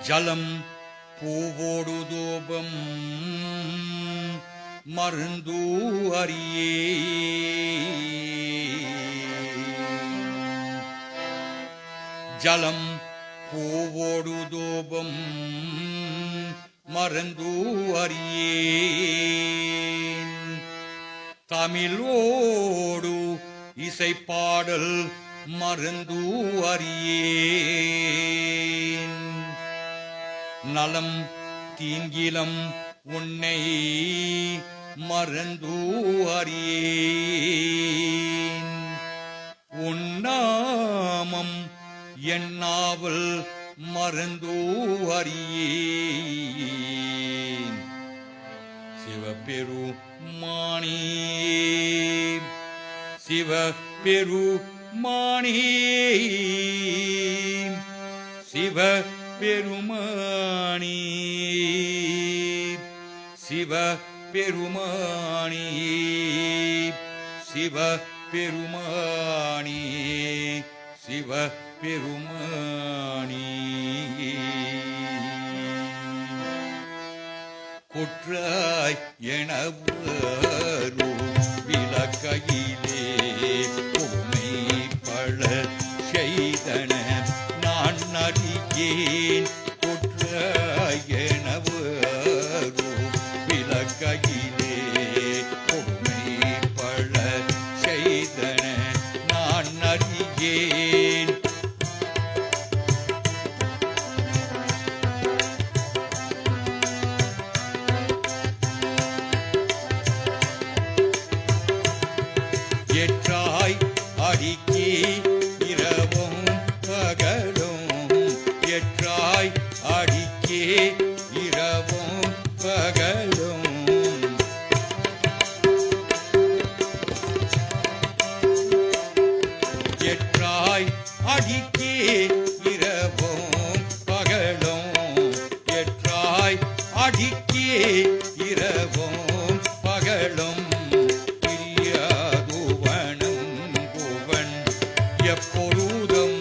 ஜலம் பூவோடு தூபம் மருந்து அறியே ஜலம் பூவோடு தூபம் மருந்து அறியேன் தமிழோடு இசைப்பாடல் மருந்து அறியேன் நலம் தீங்கிலம் உன்னை மறந்து அறியேன் உன்னாமம் என்னாவல் மறந்து அறியேன் சிவபெருமானே சிவபெருமானே சிவபெருமானே சிவபெருமானே சிவபெருமானே சிவபெருமானே குற்றாய் எனவரு விளக்கையிலே உமை பழ செய்தன நான் அறியேன் குற்றாய் எனவரு விளக்கையிலே உமை பழ செய்தன நான் அறியேன் ஏற்றாய் அடிக்கே இரவும் பகலும் ஏற்றாய் அடிக்கே இரவும் பகலும் ஏற்றாய் அடிக்கே இரவும் பகலும் ஏற்றாய் அடிக்கே இரவும் பகலும் எப்பொழுதும்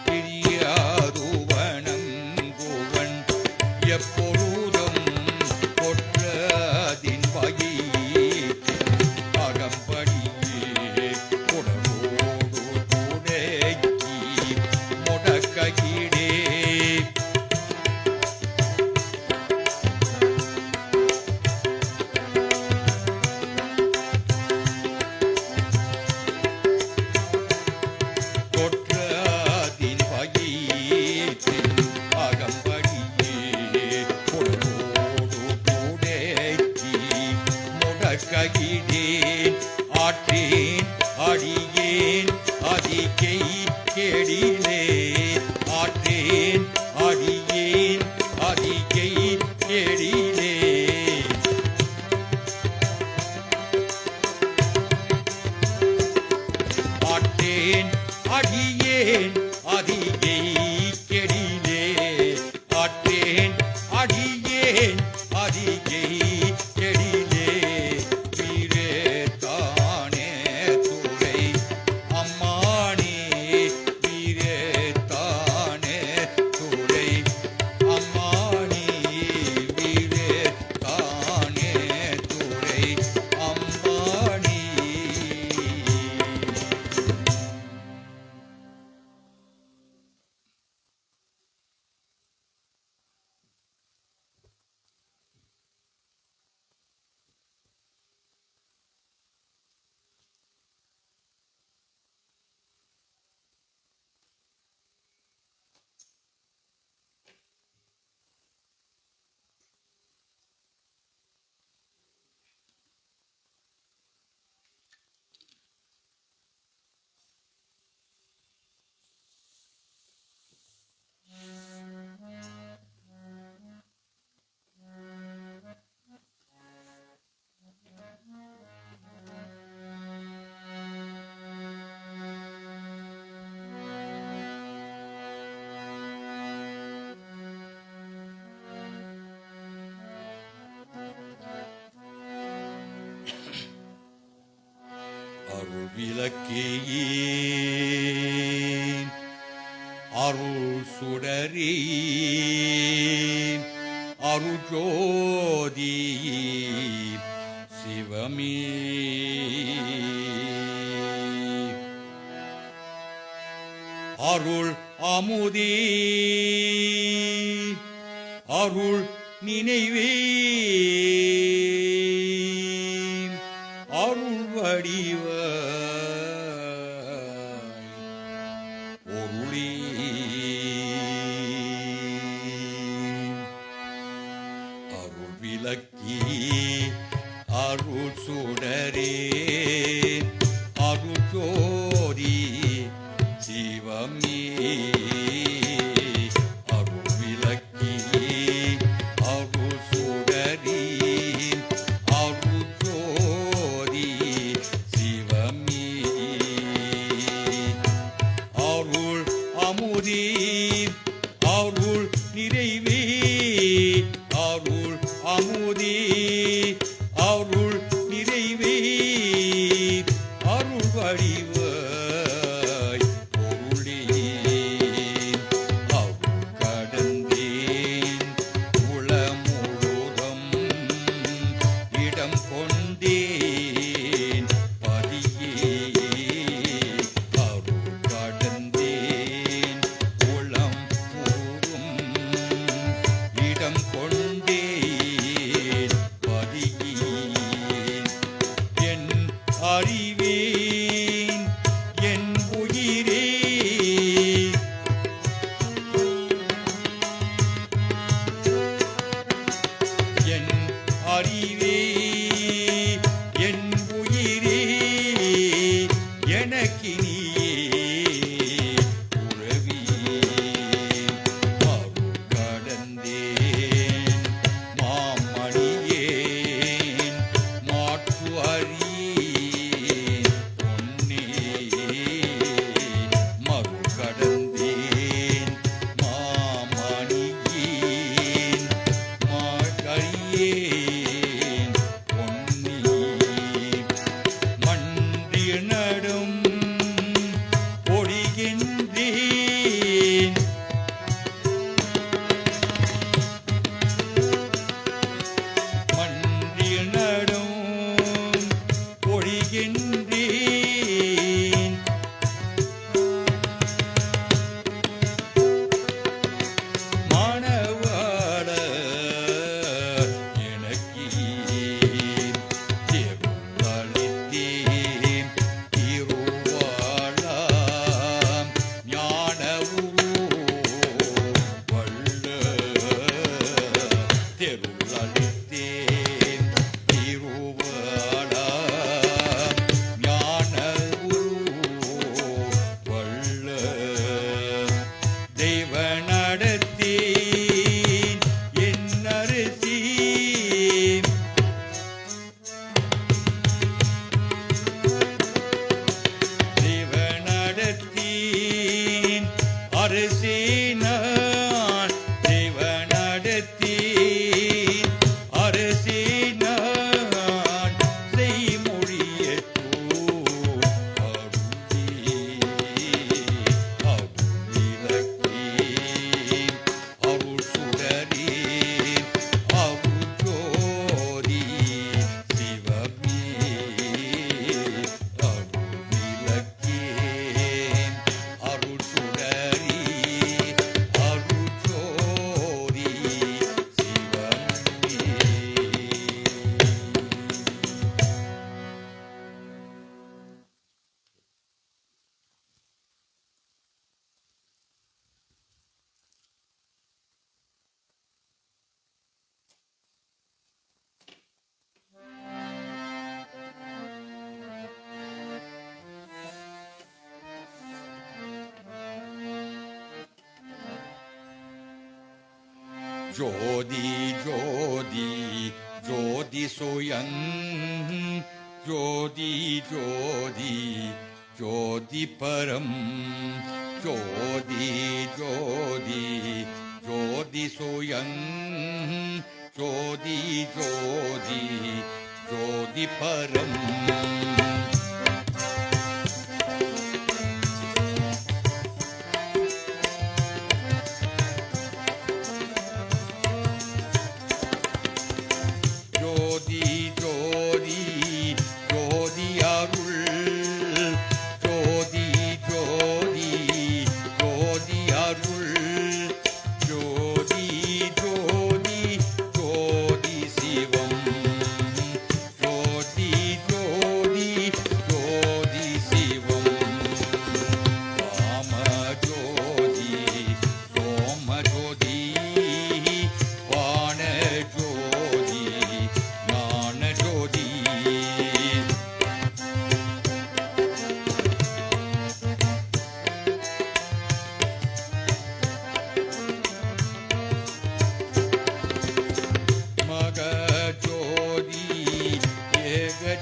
பிரியாதுவனம் குவன் எப்பொழுதும் கொற்றதின் வயிற்றின் அகம்படியே உடலோடு துடக்கி முடக்கையிடே கையிடேன் ஆற்றேன் அடியேன் அதிகை கெடிலே ஆற்றேன் அடியேன் அதிகை கெடிலே ஆற்றேன் அடியேன் அதிகை கெடிலே ஆற்றேன் அடியேன் அதிகை கெடிலே அருள் விளக்கேன் அருள் சுடரே அருஜோதி சிவமே அருள் அமுதே அருள் நினைவே அருள் வடிவ பொருளே அருள் விளக்கி அருள் சுடரே அருள் ஜோதி சிவமே அருள் விளக்கி அருள் சுடரே அருள் ஜோதி சிவமே அருள் அமுதே அருள் நிறைவே அருள் அமுதே அருள் நிறைவே அருள் வடிவாய் பொருளே அருள் கடந்தேன் உளமுழுதும் இடம் கொண்டேன் பதியே அருள் கடந்தேன் உளம் முழுதும் இடம் கொண்டேன் பதியே என் அறிவேன் என் உயிரே என் அறிவே என் உயிரே எனக்கினியே உறவி அருள் கடந்தேன் மாமணியேன் மாற்று அறியேன் பொன்னே மறு கடந்தேன் மாமணியேன் மாற்றறியேன் பொன்னே மன்றிய நடும் பொழிகின்றேன் மன்றிய நடும் பொழிகின்றேன் மானவாட எனக்கு திருவளித்தேன் திருவாழாம் ஞான வள்ள தெருளளித்தேன் திருவாழாம் ஞான வள்ள தெய்வ நடத்தேன் என் அரசி தெய்வ நடத்தேன் அரசே நான் தெய்வ நடத்தேன் அரசே நான் செய்மொழியற்றோ அருளே அருள் விளக்கே அருள் சுடரே அருள் ஜோதி சிவமே அருள் விளக்கே அருள் சுடரே அருள் ஜோதி சிவமே ஜோதி ஜோதி ஜோதி சுயங் ஜோதி ஜோதி ஜோதி பரம் ஜோதி ஜோதி ஜோதி சுயங் ஜோதி ஜோதி ஜோதி பரம்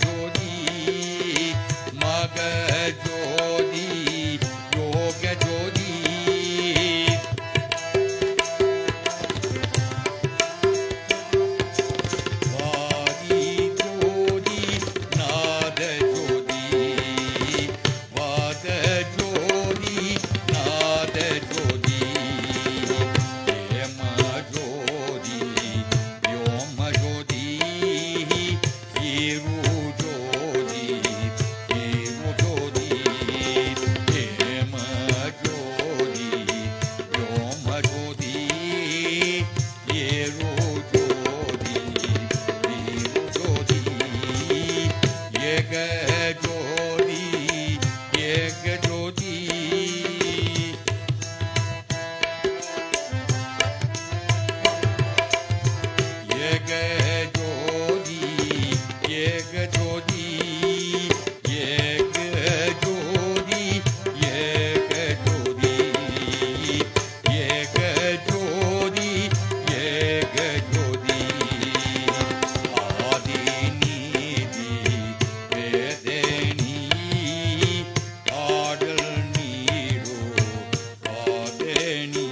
ஜோதி மக ஜோதி யோக ஜோதி வாதி ஜோதி நாத ஜோதி வாத ஜோதி நாத ஜோதி ஏம ஜோதி யோம ஜோதி ஈரு ஜோதி ஈரு ஜோதி ஏம ஜோதி யோம ஜோதி ஏரு ஜோதி ஈரு ஜோதி ஏக ஜோதி ஏக ஜோதி ஏக ஜோதி ஏக ஜோதி ஏக ஜோதி ஏக ஜோதி ஏக ஜோதி ஏக ஜோதி ஆதி நீதி வேதனி ஆடல் நீரோ ஆதனி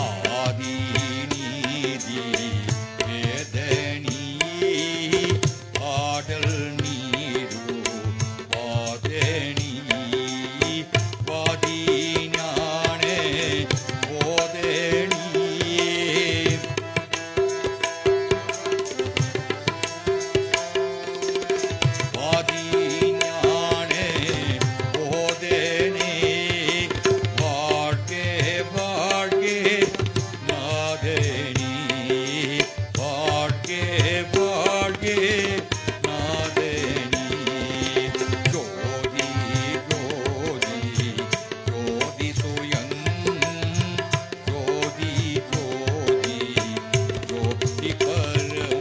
ஆதி நீதி வேதனி ஆடல் நீரு வாதனி வாதி ஞானே போதனி வாதி ஞானே போதனே வாழ்கே வாழ்கே நாதனி வாழ்கே வாழ்கே நாதனி ஜோதி ஜோதி ஜோதி சுயங் ஜோதி ஜோதி ஜோதி பரம்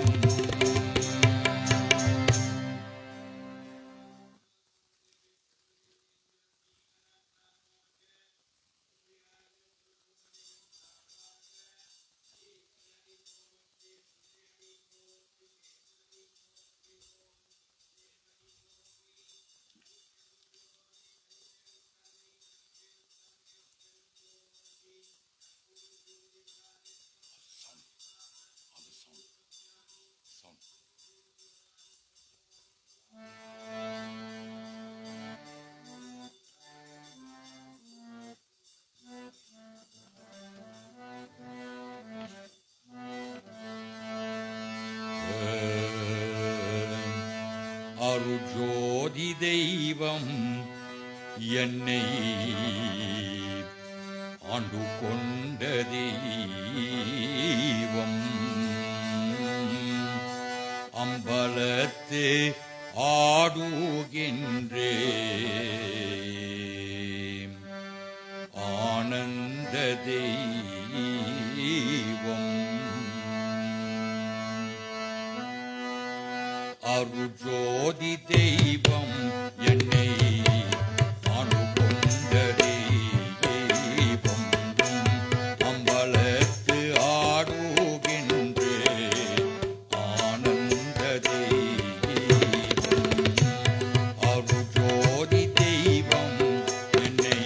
அருஜோதி தெய்வம் என்னை ஆண்டு கொண்ட தெய்வம் அம்பலத்து ஆடுகின்றே ஆனந்த தெய்வம் அருஜோதி தெய்வம் என்னை ஆண்டு கொண்ட தெய்வம் அம்பலத்து ஆடுகின்றே ஆனந்த தெய்வம் அருஜோதி தெய்வம் என்னை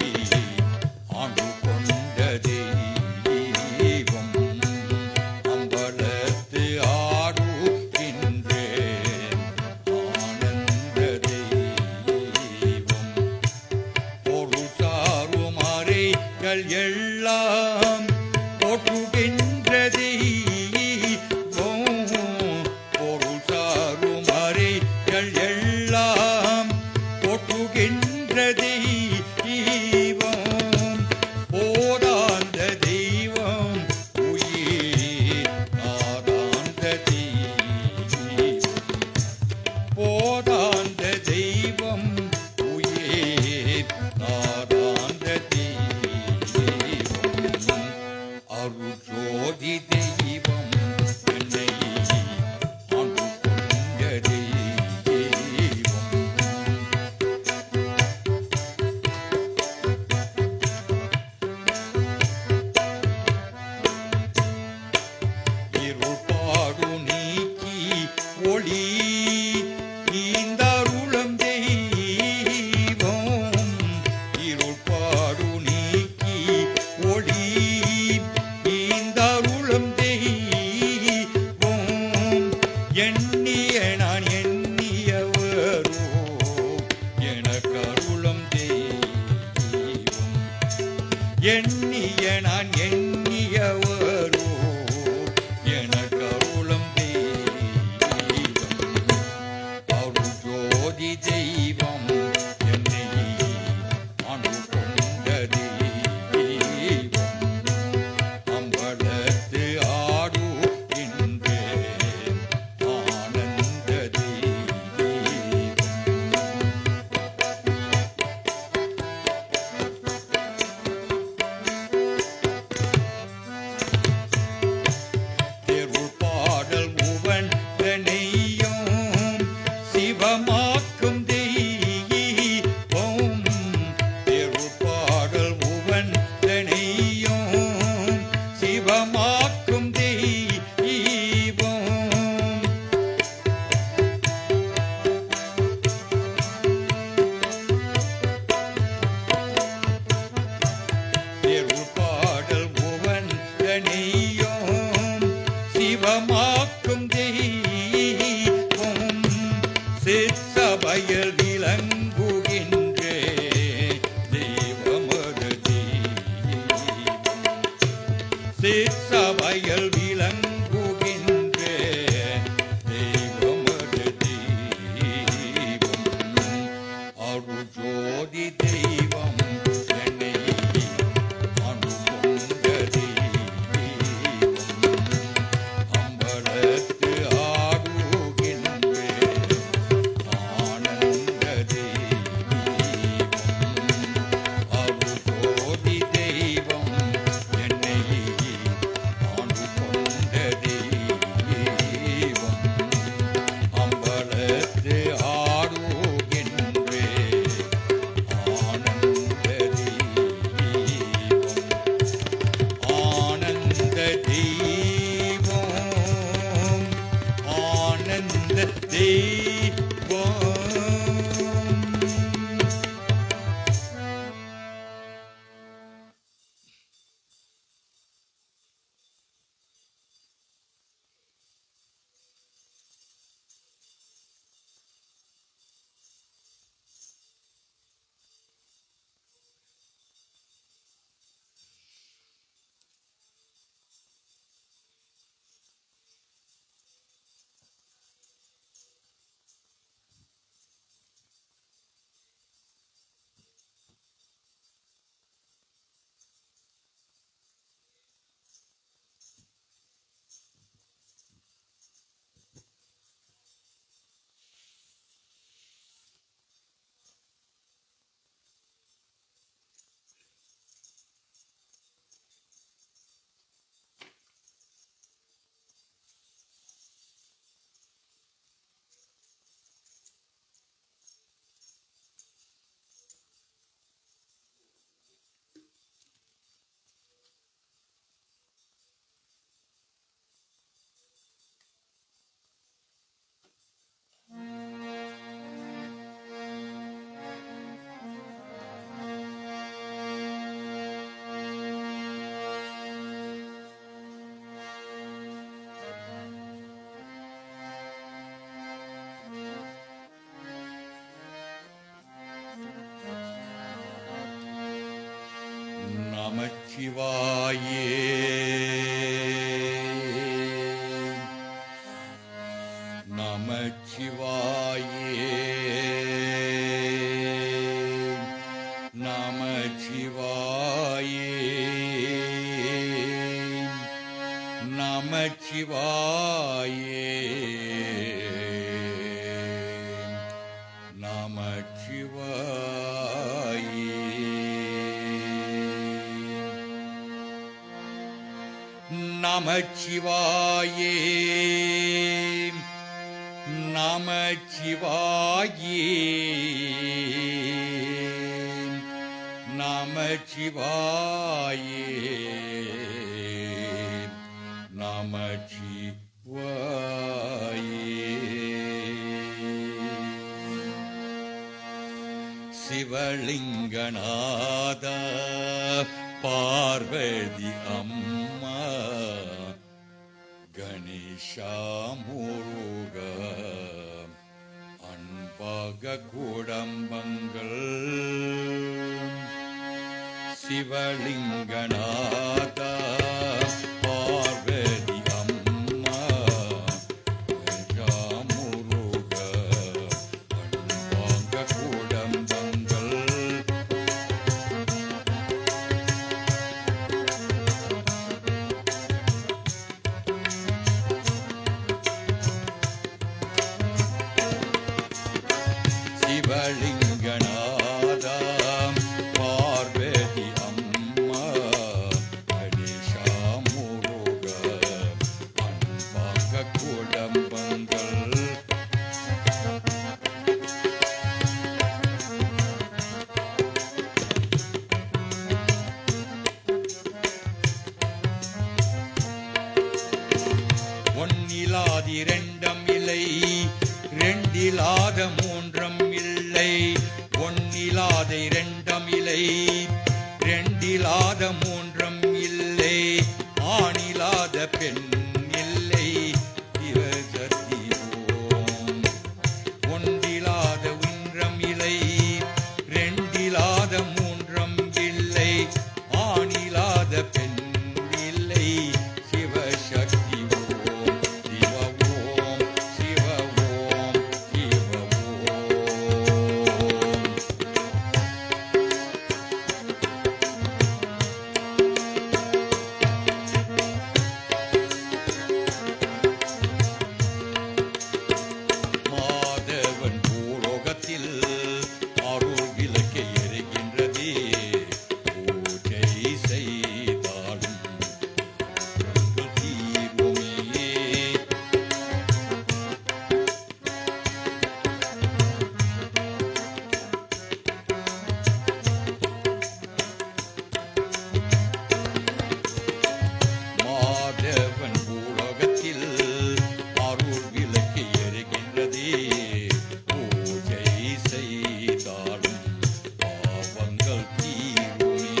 ஆண்டு கொண்ட தெய்வம் அம்பலத்து ஆடுகின்றே ஆனந்த தெய்வம் பொருள் சாரும் அறைகள் எல்லாம் போற்றுகின்ற தெய்வம் பொருள் சாரும் அறைகள் எல்லாம் போற்றுகின்ற தெய்வம் போதாந்த தெய்வம் உயிர் ஆதாந்த தெய்வம் போதாந்த தெய்வம் உயிர் ஆதாந்த தெய்வம் எண்ணிய நான் எண்ணியவரோ எனக்கருளும் தெய்வம் அருள் ஜோதி தெய்வம் என்னை அணு கொண்ட தெய்வம் அம்பலத்து ஆடுகின்றே ஆனந்த தெய்வம் தெருள் பாடல் உவன் தனையும் சிவமாக்கும் தெய்வம் தெருள் பாடல் உவன் தனையும் சிவமாக்கும் தெய்வம் தெருள் பாடல் உவன் தனையும் சிவமாக்கும் தெய்வம் சிற்சபையில் விளங்குகின்றே தெய்வமது தெய்வம் சிற்சபையில் விளங்குகின்றே தெய்வமது தெய்வம் அருள் ஜோதி தெய்வம் என்னை அணு கொண்ட தெய்வம் அம்பலத்து ஆடுகின்றே ஆனந்த தெய்வம் அருள் ஜோதி தெய்வம் என்னை அணு கொண்ட தெய்வம் அம்பலத்து ஆடுகின்றே ஆனந்த தெய்வம் ஆனந்த தெய்வம் ஆனந்த தெய்வம் நமச்சிவாயே நமச்சிவாயே நமச்சிவாயே நமச்சிவாயே நமச்சிவாயே நமச்சிவாயே நமச்சிவாயே நமச்சிவாயே சிவலிங்கநாத பார்வதி அம்மா கணேஷா முருக அன்பாக குடம்பங்கள் சிவலிங்கநாதா பார்வதி அம்மா ராமுருக அன்பாங்க குடம்பங்கள் சிவலிங்கநாதா பார்வதி அம்மா கணேசா முருக அன்பாங்க குடம்பங்கள் ஒன்னிலாதிரண்டம் இல்லை ரெண்டிலாத மூன்றம் இல்லை ஒன்னிலாத இரண்டம் இல்லை ரெண்டிலாத மூன்றம் இல்லை ஆணிலாத பெண் இல்லை சிவசக்தி ஓம் ஒன்றிலாத ஒன்றம் இல்லை ரெண்டிலாத மூன்றம் இல்லை ஆணிலாத பெண் இல்லை சிவசக்தி ஓம் சிவ ஓம் சிவ ஓம் சிவ ஓம் மாதவன் பூலோகத்தில் அருள் விளக்கை எரிகின்றதே பூஜை செய்தாலும் உங்கள் தீருமே மாதவன் பூலோகத்தில் அருள் விளக்கு எரிகின்றதே பூஜை செய்தாலும் பாவங்கள் தீருமே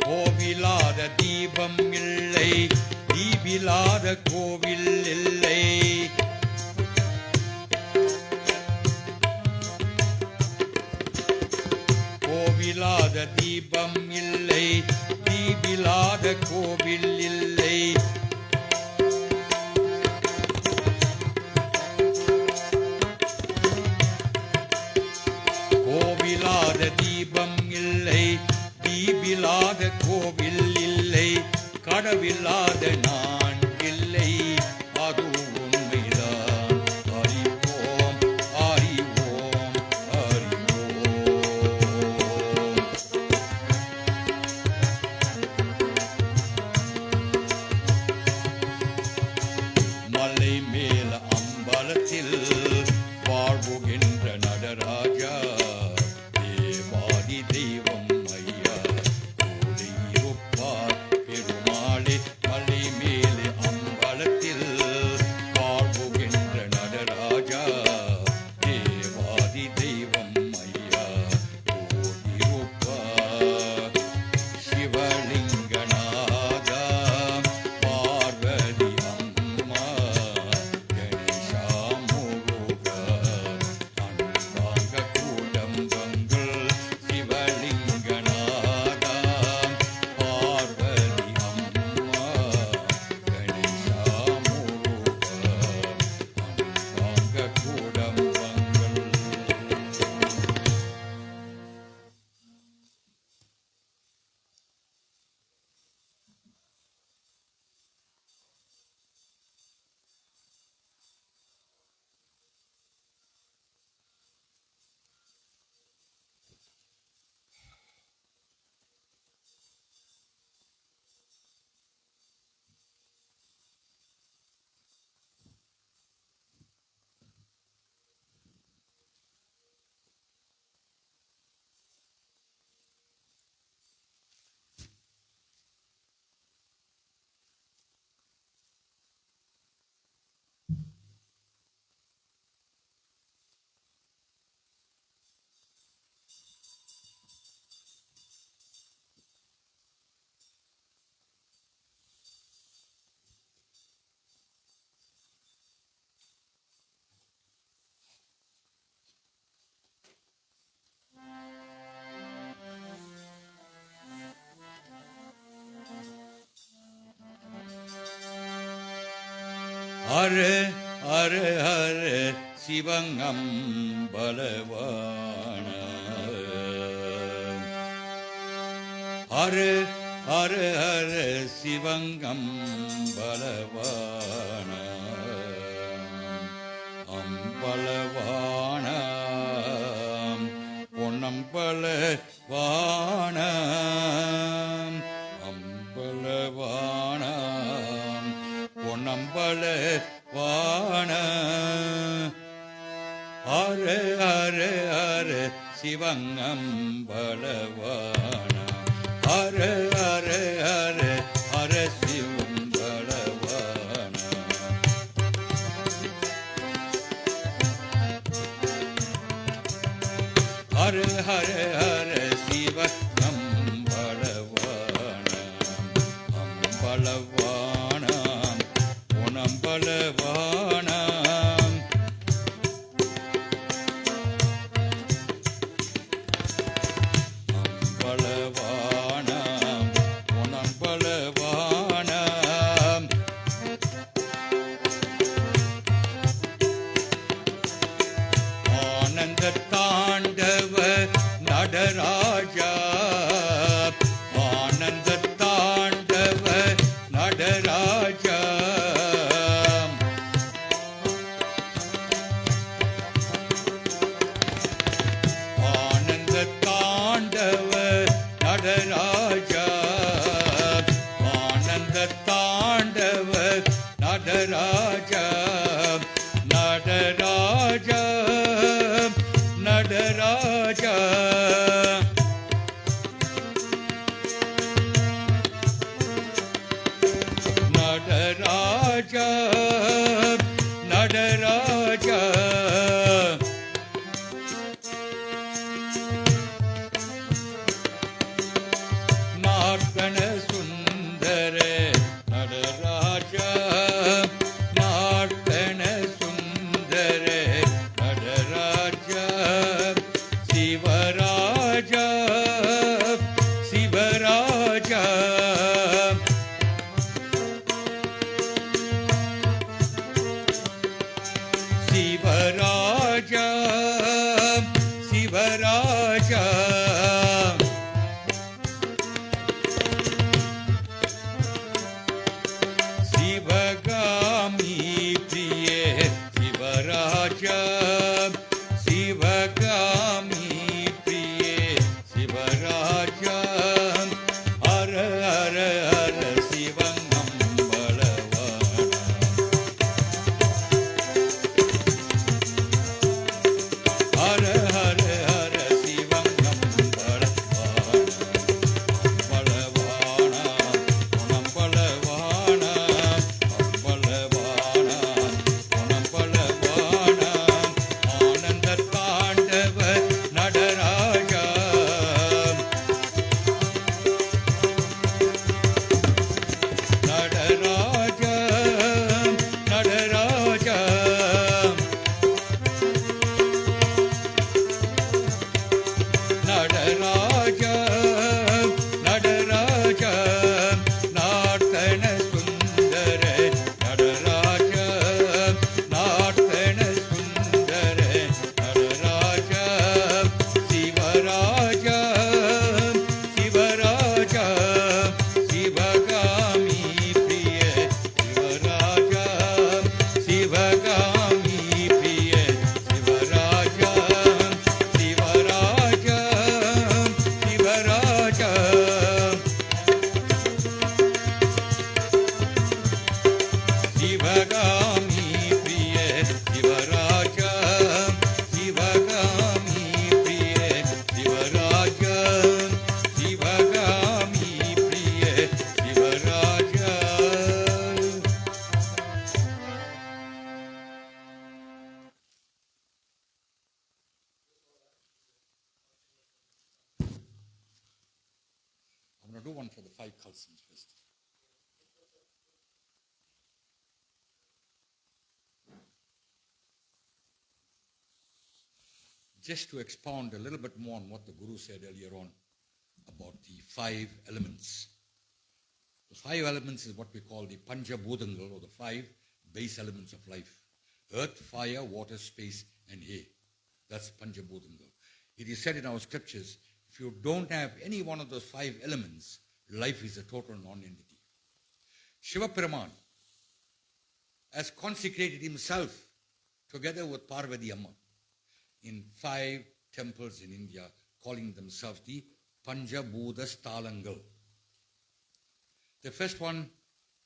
கோவிலாத தீபம் இல்லை தீபிலாத கோவில் இல்லை கோவிலாத தீபம் இல்லை தீபிலாத கோவில் இல்லை கோவிலாத தீபம் இல்லை தீபிலாத கோவில் இல்லை கடவில்லாத நான் இல்லை அது உண்மைதான் அறிவோம் அறிவோம் அறிவோம் மலை மேல அம்பலத்தில் வாழ்வுகின்ற நடராஜா தேவாதி தெய்வம் ஐயா கூடியிருப்பார் பெருமாளே மலை மேலே அம்பலத்தில் ஹர ஹர ஹர சிவங்கம்பலவான ஹர ஹர ஹர சிவங்கம்பலவான அம்பலவான பொன்னம்பலவான அம்பலவான பொன்னம்பலவான ஹர ஹர ஹர சிவங்கம்பலவான ஹர ஹர ஹர ஹர சிவம்பலவான ஹர ஹர ஹர சிவங்கம்பலவான அம்பலவான பொன்னம்பலவான தாண்டவ நடராஜா ஆனந்த தாண்டவ நடராஜா ஆனந்த தாண்டவ நடராஜா ஆனந்த தாண்டவ நடராஜா நடராஜா நடராஜா நடராஜா நடராஜா நார்கண சுந்தர நடராஜா நார்கண சுந்தர நடராஜா சிவராஜா சிவராஜா சிவராஜா சிவராஜா சிவகாமி பிரியே சிவராஜா சிவகாமி பிரியே சிவராஜா ஹர ஹர ஹர சிவங்கம்பலவான ஹர ஹர ஹர சிவங்கம்பலவான அம்பலவான பொன்னம்பலவான அம்பலவான பொன்னம்பலவான ஆனந்த தாண்டவ நடராஜா நடராஜா நடராஜா நடராஜா நடராஜா நார்த்தன சுந்தர நடராஜா நார்த்தன சுந்தர நடராஜா சிவராஜா சிவராஜா சிவகாமி பிரிய சிவராஜா சிவகாமி பிரிய சிவராஜா சிவராஜா சிவராஜா சிவகாமி பிரிய சிவராஜா சிவகாமி பிரிய சிவராஜா சிவகாமி பிரிய Sivaraja I'm going to do one for the 5 Khalsams first. Just to expound a little bit more on what the Guru said earlier on about the 5 elements. The 5 elements is what we call the Pancha Bhutangal, or the 5 base elements of life: earth, fire, water, space, and air. That's Panjabhutanga. It is said in our scriptures, if you don't have any one of those 5 elements, life is a total non-entity. Shiva Piraman has consecrated himself together with Parvati Amma in 5 temples in India, calling themselves the Panjabhuta Sthalangal. The first one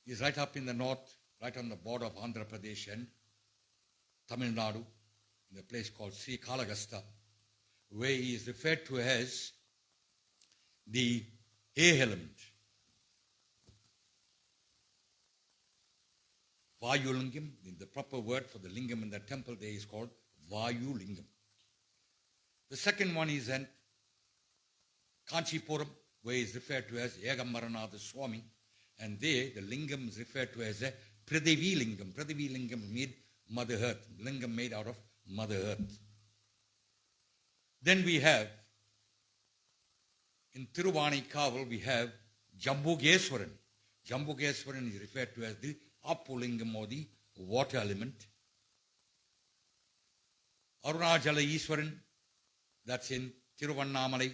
is right up in the north, right on the border of Andhra Pradesh and Tamil Nadu, in a place called Sri Kalagasta, where he is referred to as the air element. Vayu Lingam, the proper word for the lingam in the temple there is called Vayu Lingam. The second one is in Kanchipuram, where he is referred to as Yegammaranatha Swami, and there the lingam is referred to as a Pradivi Lingam. Pradivi Lingam made Mother Earth, lingam made out of Mother Earth. Then we have, in Tiruvanikaval, we have Jambugeswaran. Jambugeswaran is referred to as the Apulingam, or the water element. Arunachala Iswaran, that's in Tiruvannamalai,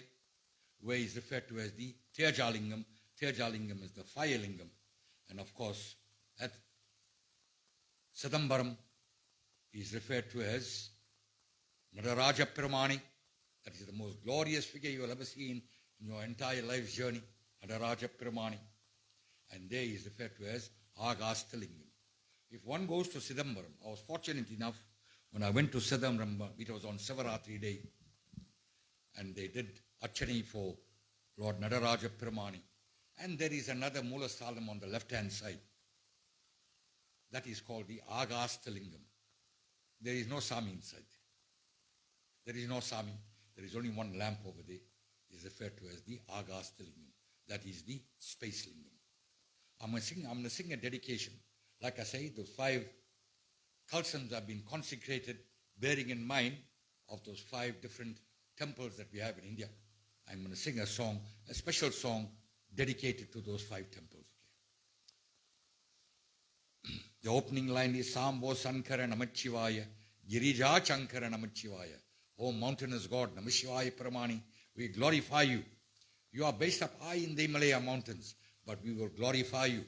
where he is referred to as the Tejalingam. Tejalingam is the fire lingam. And of course, at Sidambaram, he is referred to as Nadaraja Piramani. That is the most glorious figure you will ever see in your entire life's journey, Nadaraja Piramani. And there he is referred to as Agasthalingam. If one goes to Sidambaram, I was fortunate enough when I went to Sidambaram, it was on Sivaratri day, and they did Archani for Lord Nadaraja Piramani. And there is another Mula Sthalam on the left-hand side. That is called the Agasthalingam. There is no Sami inside there. There is no Sami. There is only one lamp over there. It is referred to as the Agasthalingam. That is the space lingam. I'm going to sing a dedication. Like I say, those 5 kalsams have been consecrated, bearing in mind of those 5 different temples that we have in India. I'm going to sing a song, a special song dedicated to those 5 temples. The opening line is Sambo Sankara Namachivaya, Girija Chankara Namachivaya. O mountainous God, Namashivaya Paramani, we glorify you. You are based up high in the Himalaya mountains, but we will glorify you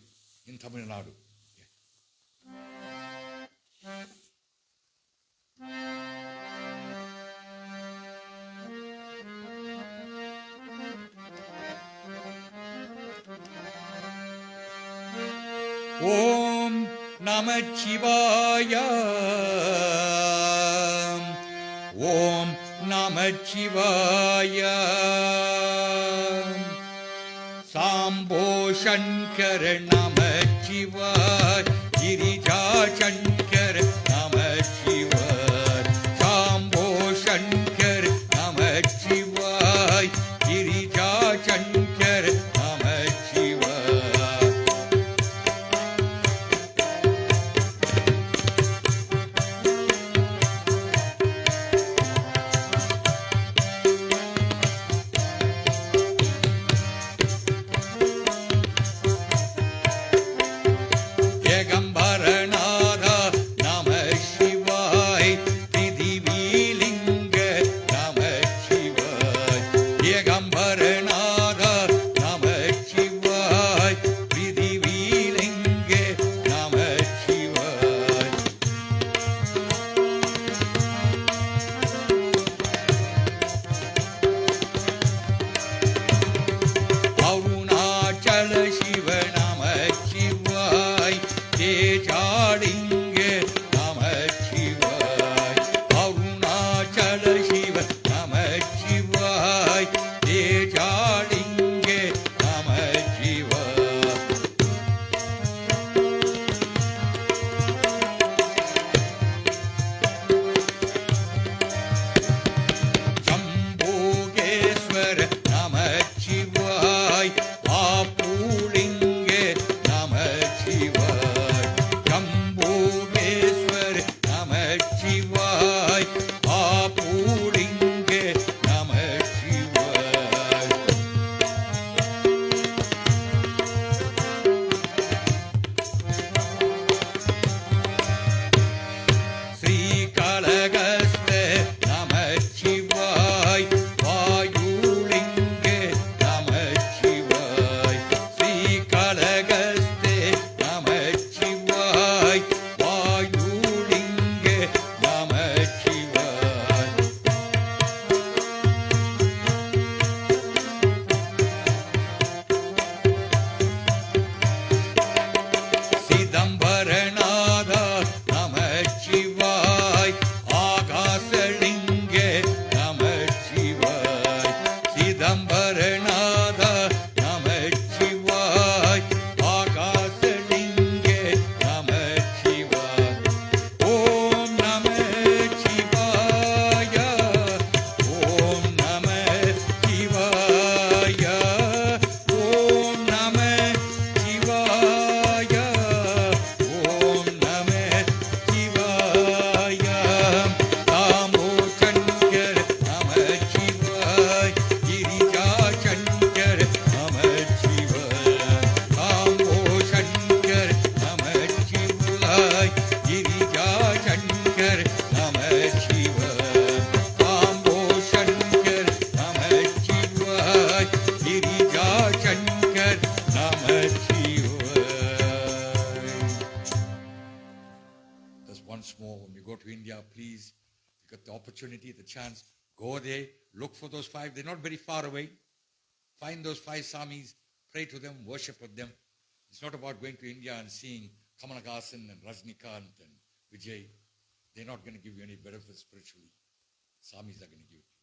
in Tamil Nadu. Om Namah Shivaya. Om Namah Shivaya. Sambho Shankara Namah Shivaya. Girija Shankara Namah Shivaya. Sambho Shankara Namah Shivaya. Girija Shankara Namah Shivaya. Shambho you go to India, please, you got the opportunity, the chance, go there, look for those 5. They're not very far away. Find those 5 Samis, pray to them, worship with them. It's not about going to India and seeing Kamalhaasan and Rajnikant and Vijay. They're not going to give you any benefit spiritually. Samis are going to give it to you.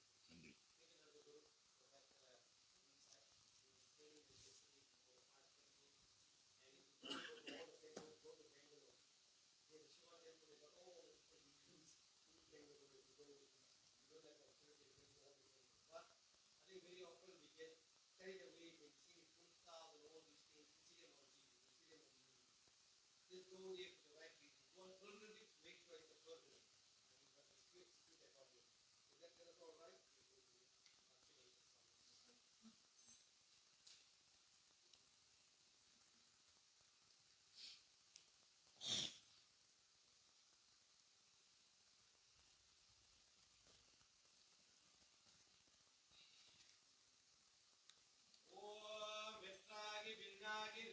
Nandri.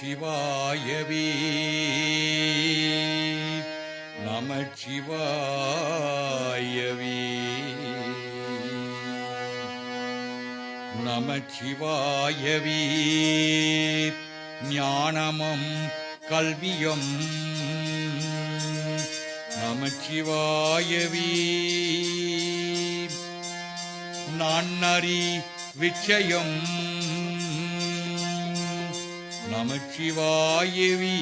நமச்சிவாயவே நமச்சிவாயவே நமச்சிவாயவே ஞானமும் கல்வியும் நமச்சிவாயவே நான்னறி விச்சயம் நமச்சிவாயவே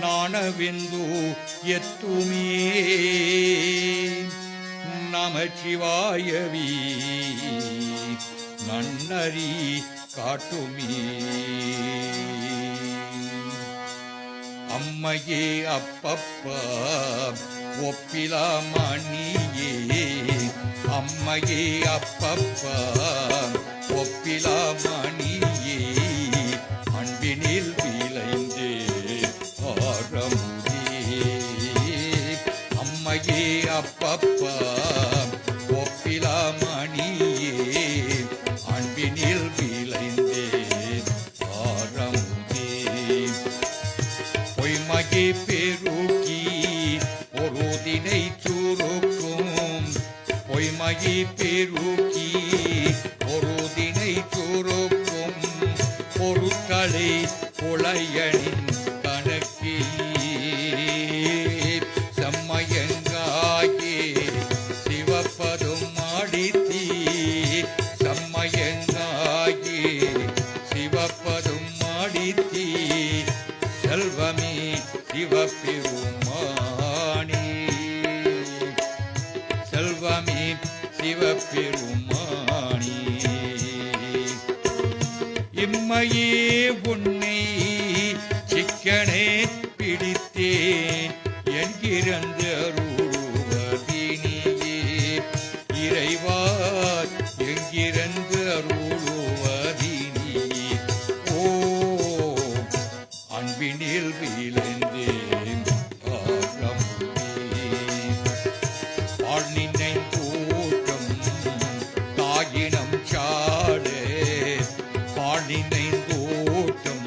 ஞானவிந்து எத்துமே நமச்சிவாயவே நன்னறி காட்டுமே அம்மையே அப்பப்பா ஒப்பிலாமணியே அம்மையே அப்பப்பா ஒப்பிலாமணியே அன்பினில் விளைந்தே ஆரமுதே அம்மையே அப்பப்பா ஒப்பிலாமணியே அன்பினில் விளைந்தே ஆரமுதே பொய்மையை பெருக்கி பொருதினை சுருக்கும் பொய்மையை பெருக்கி பொருதினை சுருக்கும் பொருட்களை புலையனின் கணக்கே செம்மையங்காயே சிவப்பதும் ஆடித்தீ செம்மையங்காயே சிவப்பதும் ஆடித்தீ செல்வமே சிவபெருமானே செல்வமே சிவபெருமானே இம்மையே உன்னை சிக்கனே பிடித்தேன் என்கிறந்த அருள்வதினியே இறைவா என்கிறந்த அருள்வதினியே ஓ அன்பினில் விளைந்தேன் ஆள் நினைந்தோட்டம் தாயினம் சாடே ஆள் நினைந்தோட்டம்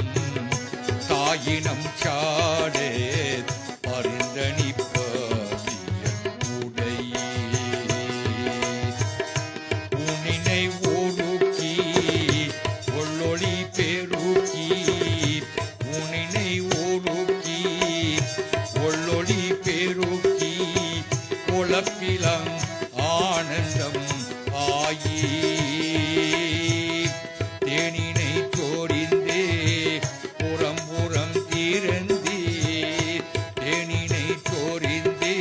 தாயினம் சாடே பரிந்தனிப்பதிய உடையே உன்னினை ஒருக்கி ஒள்ளொளி பெருக்கி உன்னினை ஒருக்கி ஒள்ளொளி பெருக்கி குழப்பிலம் ஆனந்தம் ஆயி தேனினை தோடிந்தே புறம் புறம் தீரந்தே தேனினை தோடிந்தே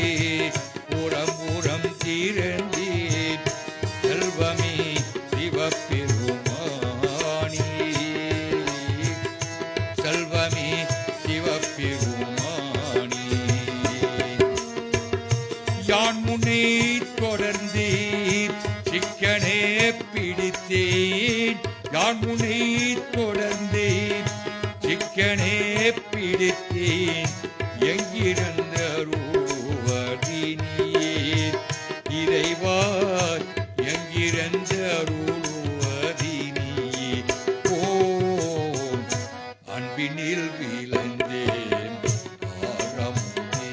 புறம் புறம் தீரந்தே செல்வமே சிவபெருமானே செல்வமே சிவபெருமானே யான் முனை தொடர்ந்தே சிக்கனே பிடித்தேன் யான் முனை தொடர்ந்தே சிக்கனே பிடித்தேன் எங்கிருந்த ரூவதினியே இறைவா எங்கிருந்த ரூவதினியே ஓ அன்பினில் விளைந்தேன் ஆரமுதே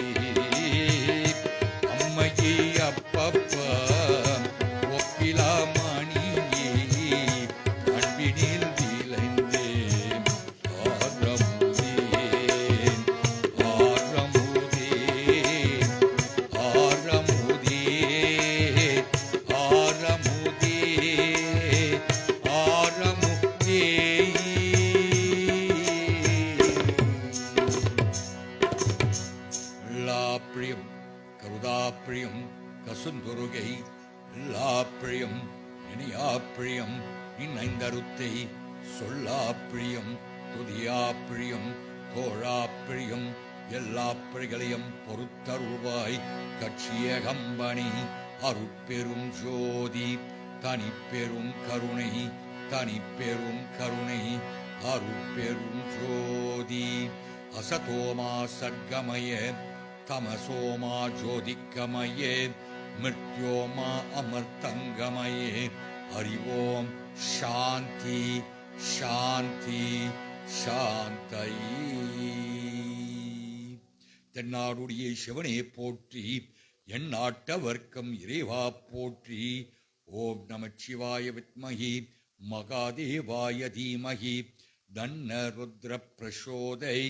அம்மையே அப்பப்பா ஒப்பிலாமணியே அன்பினில் விளைந்தேன் ஆரமுதே ஆரமுதே ஆரமுதே ஆரமுதே ஆரமுதே எல்லா பிரியம் கருதா பிரியம் கசுந்துருகை எல்லா பிரியம் இனியா பிரியம் இணைந்தருத்தை சொல்லா பிரியம் துதியா பிரியம் தோழா பிரியம் எல்லா பிரிகளையும் பொறுத்தருள்வாய் கட்சிய கம்பனி அருட்பெரும் ஜோதி தனிப்பெரும் கருணை தனிப்பெரும் கருணை அருட்பெரும் ஜோதி असतोमा सद्गमये तमसोमा ज्योतिर्गमये मृत्योमा अमृतंगमये हरि ओम शांति शांति சாந்தயி. தென்னாடுடைய சிவனே போற்றி, என் நாட்டவர்க்கம் இறைவா போற்றி. ஓம் நமச்சிவாய வித்மஹி மகாதேவாய தீமஹி தன்ன ருத்ர பிரசோதயாஹ.